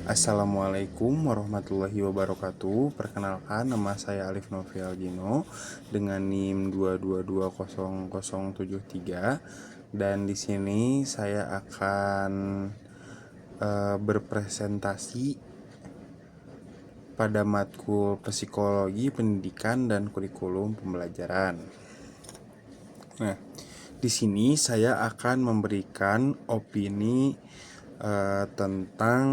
Assalamualaikum warahmatullahi wabarakatuh. Perkenalkan, nama saya Alif Novial Gino dengan NIM 2220073, dan di sini saya akan berpresentasi pada matkul psikologi, pendidikan, dan kurikulum pembelajaran. Nah, di sini saya akan memberikan opini tentang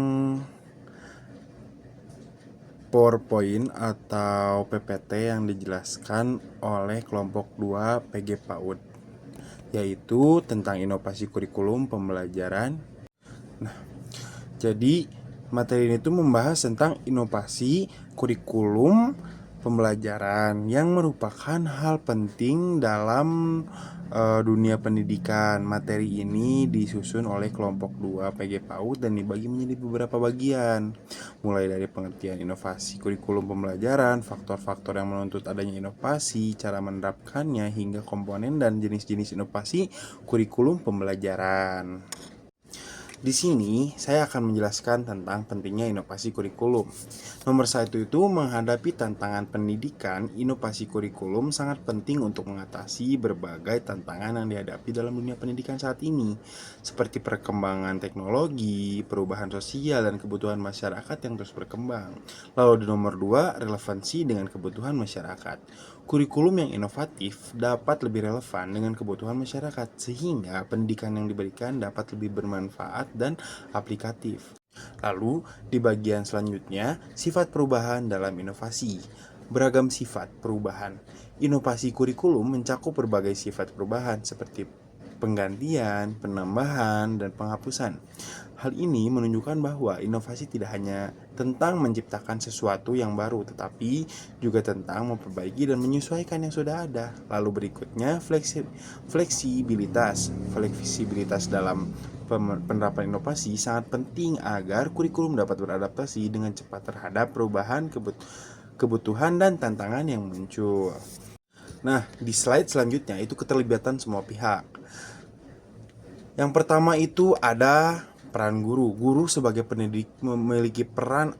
PowerPoint atau PPT yang dijelaskan oleh kelompok 2 PG PAUD, yaitu tentang inovasi kurikulum pembelajaran. Jadi materi ini tuh membahas tentang inovasi kurikulum pembelajaran yang merupakan hal penting dalam dunia pendidikan. Materi ini disusun oleh kelompok 2 PG PAUD dan dibagi menjadi beberapa bagian, mulai dari pengertian inovasi kurikulum pembelajaran, faktor-faktor yang menuntut adanya inovasi, cara menerapkannya, hingga komponen dan jenis-jenis inovasi kurikulum pembelajaran. Di sini saya akan menjelaskan tentang pentingnya inovasi kurikulum. Nomor satu itu, menghadapi tantangan pendidikan, inovasi kurikulum sangat penting untuk mengatasi berbagai tantangan yang dihadapi dalam dunia pendidikan saat ini, seperti perkembangan teknologi, perubahan sosial, dan kebutuhan masyarakat yang terus berkembang. Lalu di nomor 2, relevansi dengan kebutuhan masyarakat. Kurikulum yang inovatif dapat lebih relevan dengan kebutuhan masyarakat, sehingga pendidikan yang diberikan dapat lebih bermanfaat dan aplikatif. Lalu, di bagian selanjutnya, sifat perubahan dalam inovasi. Beragam sifat perubahan. Inovasi kurikulum mencakup berbagai sifat perubahan seperti penggantian, penambahan, dan penghapusan. Hal ini menunjukkan bahwa inovasi tidak hanya tentang menciptakan sesuatu yang baru, tetapi juga tentang memperbaiki dan menyesuaikan yang sudah ada. Lalu berikutnya, fleksibilitas. Fleksibilitas dalam penerapan inovasi sangat penting agar kurikulum dapat beradaptasi dengan cepat terhadap perubahan kebutuhan dan tantangan yang muncul. Nah, di slide selanjutnya itu keterlibatan semua pihak. Yang pertama itu ada peran guru. Guru sebagai pendidik memiliki peran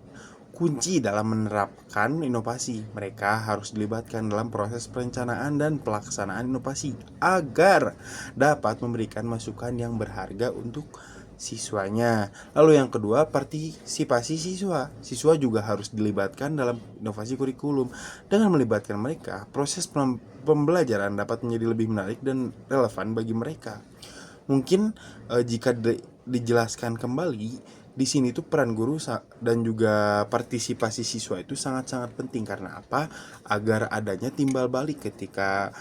kunci dalam menerapkan inovasi. Mereka harus dilibatkan dalam proses perencanaan dan pelaksanaan inovasi agar dapat memberikan masukan yang berharga untuk siswanya. Lalu yang kedua, partisipasi siswa. Siswa juga harus dilibatkan dalam inovasi kurikulum. Dengan melibatkan mereka, proses pembelajaran dapat menjadi lebih menarik dan relevan bagi mereka. Mungkin jika dijelaskan kembali, di sini tuh peran guru dan juga partisipasi siswa itu sangat-sangat penting. Karena apa? Agar adanya timbal balik ketika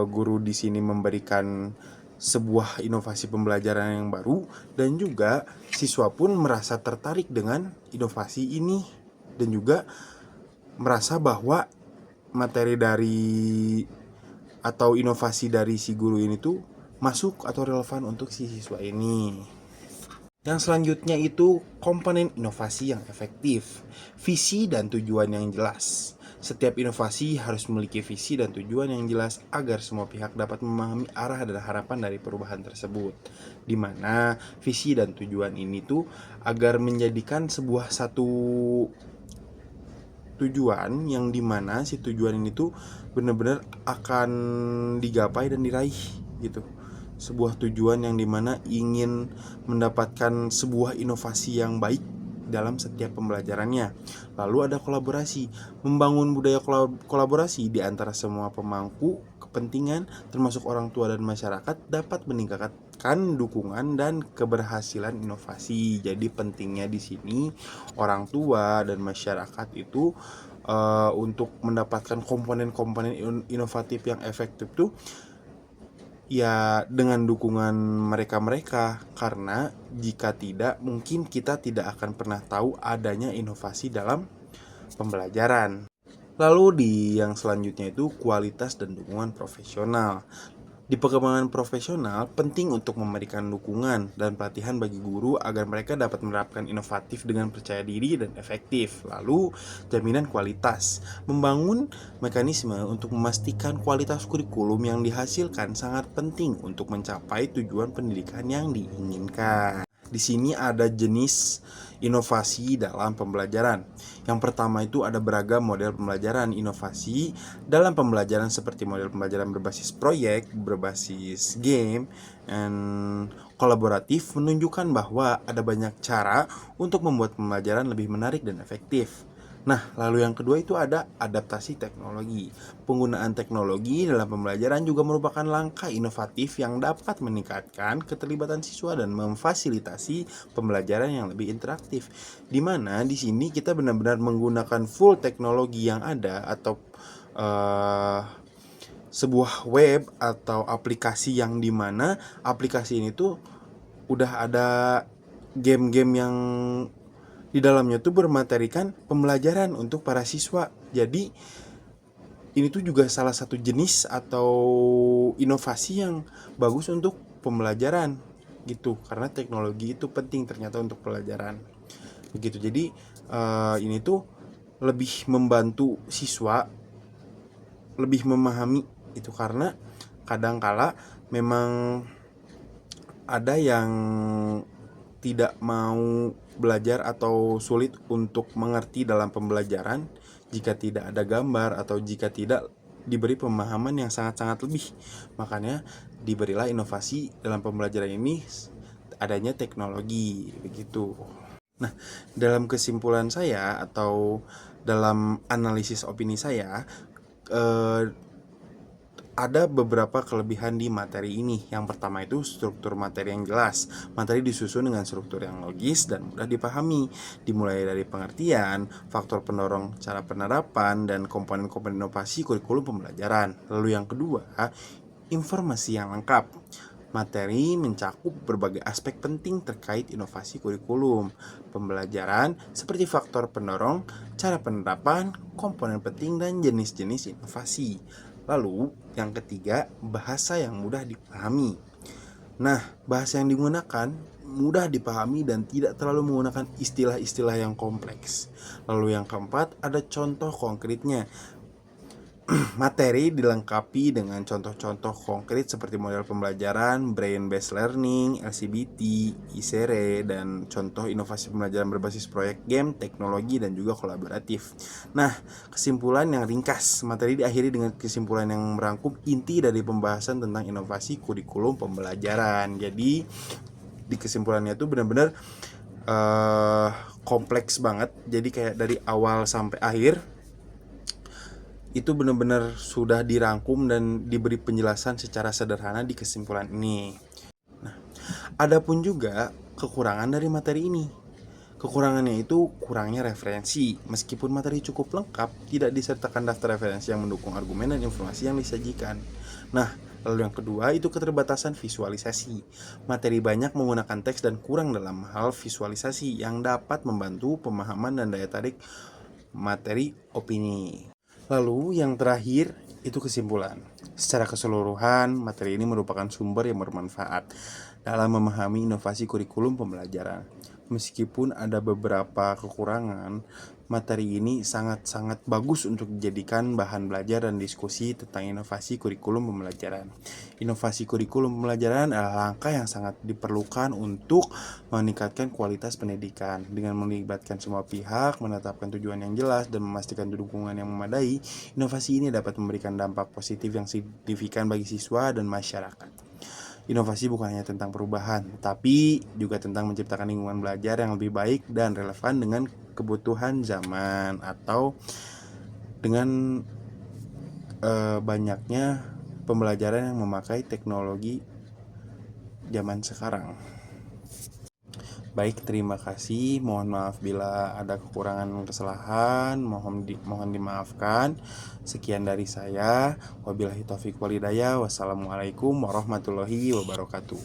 guru di sini memberikan sebuah inovasi pembelajaran yang baru, dan juga siswa pun merasa tertarik dengan inovasi ini dan juga merasa bahwa materi dari atau inovasi dari si guru ini tuh masuk atau relevan untuk si siswa ini. Yang selanjutnya itu komponen inovasi yang efektif, visi dan tujuan yang jelas. Setiap inovasi harus memiliki visi dan tujuan yang jelas agar semua pihak dapat memahami arah dan harapan dari perubahan tersebut. Di mana visi dan tujuan ini tuh agar menjadikan sebuah satu tujuan yang dimana si tujuan ini tuh benar-benar akan digapai dan diraih gitu. Sebuah tujuan yang dimana ingin mendapatkan sebuah inovasi yang baik dalam setiap pembelajarannya. Lalu ada kolaborasi, membangun budaya kolaborasi di antara semua pemangku kepentingan termasuk orang tua dan masyarakat dapat meningkatkan dukungan dan keberhasilan inovasi. Jadi pentingnya di sini orang tua dan masyarakat itu untuk mendapatkan komponen-komponen inovatif yang efektif tuh ya dengan dukungan mereka-mereka, karena jika tidak mungkin kita tidak akan pernah tahu adanya inovasi dalam pembelajaran. Lalu di yang selanjutnya itu kualitas dan dukungan profesional. Di perkembangan profesional, penting untuk memberikan dukungan dan pelatihan bagi guru agar mereka dapat menerapkan inovatif dengan percaya diri dan efektif. Lalu, jaminan kualitas. Membangun mekanisme untuk memastikan kualitas kurikulum yang dihasilkan sangat penting untuk mencapai tujuan pendidikan yang diinginkan. Di sini ada jenis Inovasi dalam pembelajaran. Yang pertama itu ada beragam model pembelajaran. Inovasi dalam pembelajaran seperti model pembelajaran berbasis proyek, berbasis game, dan kolaboratif menunjukkan bahwa ada banyak cara untuk membuat pembelajaran lebih menarik dan efektif. Nah, lalu yang kedua itu ada adaptasi teknologi. Penggunaan teknologi dalam pembelajaran juga merupakan langkah inovatif yang dapat meningkatkan keterlibatan siswa dan memfasilitasi pembelajaran yang lebih interaktif. Di mana di sini kita benar-benar menggunakan full teknologi yang ada atau sebuah web atau aplikasi yang dimana aplikasi ini tuh udah ada game-game yang di dalamnya tuh bermaterikan pembelajaran untuk para siswa. Jadi ini tuh juga salah satu jenis atau inovasi yang bagus untuk pembelajaran gitu, karena teknologi itu penting ternyata untuk pelajaran begitu. Jadi ini tuh lebih membantu siswa lebih memahami itu, karena kadangkala memang ada yang tidak mau belajar atau sulit untuk mengerti dalam pembelajaran jika tidak ada gambar atau jika tidak diberi pemahaman yang sangat-sangat lebih. Makanya diberilah inovasi dalam pembelajaran ini adanya teknologi begitu. Nah, dalam kesimpulan saya atau dalam analisis opini saya, ada beberapa kelebihan di materi ini. Yang pertama itu struktur materi yang jelas. Materi disusun dengan struktur yang logis dan mudah dipahami, dimulai dari pengertian, faktor pendorong cara penerapan, dan komponen-komponen inovasi kurikulum pembelajaran. Lalu yang kedua, informasi yang lengkap. Materi mencakup berbagai aspek penting terkait inovasi kurikulum pembelajaran seperti faktor pendorong, cara penerapan, komponen penting, dan jenis-jenis inovasi. Lalu yang ketiga, bahasa yang mudah dipahami. Nah, bahasa yang digunakan mudah dipahami dan tidak terlalu menggunakan istilah-istilah yang kompleks. Lalu yang keempat, ada contoh konkretnya. Materi dilengkapi dengan contoh-contoh konkret seperti model pembelajaran, brain based learning, LCBT, ISERE, dan contoh inovasi pembelajaran berbasis proyek game, teknologi, dan juga kolaboratif. Nah, kesimpulan yang ringkas. Materi diakhiri dengan kesimpulan yang merangkum inti dari pembahasan tentang inovasi kurikulum pembelajaran. Jadi, di kesimpulannya itu benar-benar kompleks banget. Jadi kayak dari awal sampai akhir itu benar-benar sudah dirangkum dan diberi penjelasan secara sederhana di kesimpulan ini. Nah, adapun juga kekurangan dari materi ini. Kekurangannya itu kurangnya referensi. Meskipun materi cukup lengkap, tidak disertakan daftar referensi yang mendukung argumen dan informasi yang disajikan. Nah, lalu yang kedua itu keterbatasan visualisasi. Materi banyak menggunakan teks dan kurang dalam hal visualisasi yang dapat membantu pemahaman dan daya tarik materi opini. Lalu yang terakhir itu kesimpulan. Secara keseluruhan, materi ini merupakan sumber yang bermanfaat dalam memahami inovasi kurikulum pembelajaran. Meskipun ada beberapa kekurangan, materi ini sangat-sangat bagus untuk dijadikan bahan belajar dan diskusi tentang inovasi kurikulum pembelajaran. Inovasi kurikulum pembelajaran adalah langkah yang sangat diperlukan untuk meningkatkan kualitas pendidikan. Dengan melibatkan semua pihak, menetapkan tujuan yang jelas, dan memastikan dukungan yang memadai, inovasi ini dapat memberikan dampak positif yang signifikan bagi siswa dan masyarakat. Inovasi bukan hanya tentang perubahan, tapi juga tentang menciptakan lingkungan belajar yang lebih baik dan relevan dengan kebutuhan zaman atau dengan banyaknya pembelajaran yang memakai teknologi zaman sekarang. Baik, terima kasih. Mohon maaf bila ada kekurangan dan kesalahan. Mohon dimaafkan. Sekian dari saya. Wabillahi taufiq walhidayah. Wassalamualaikum warahmatullahi wabarakatuh.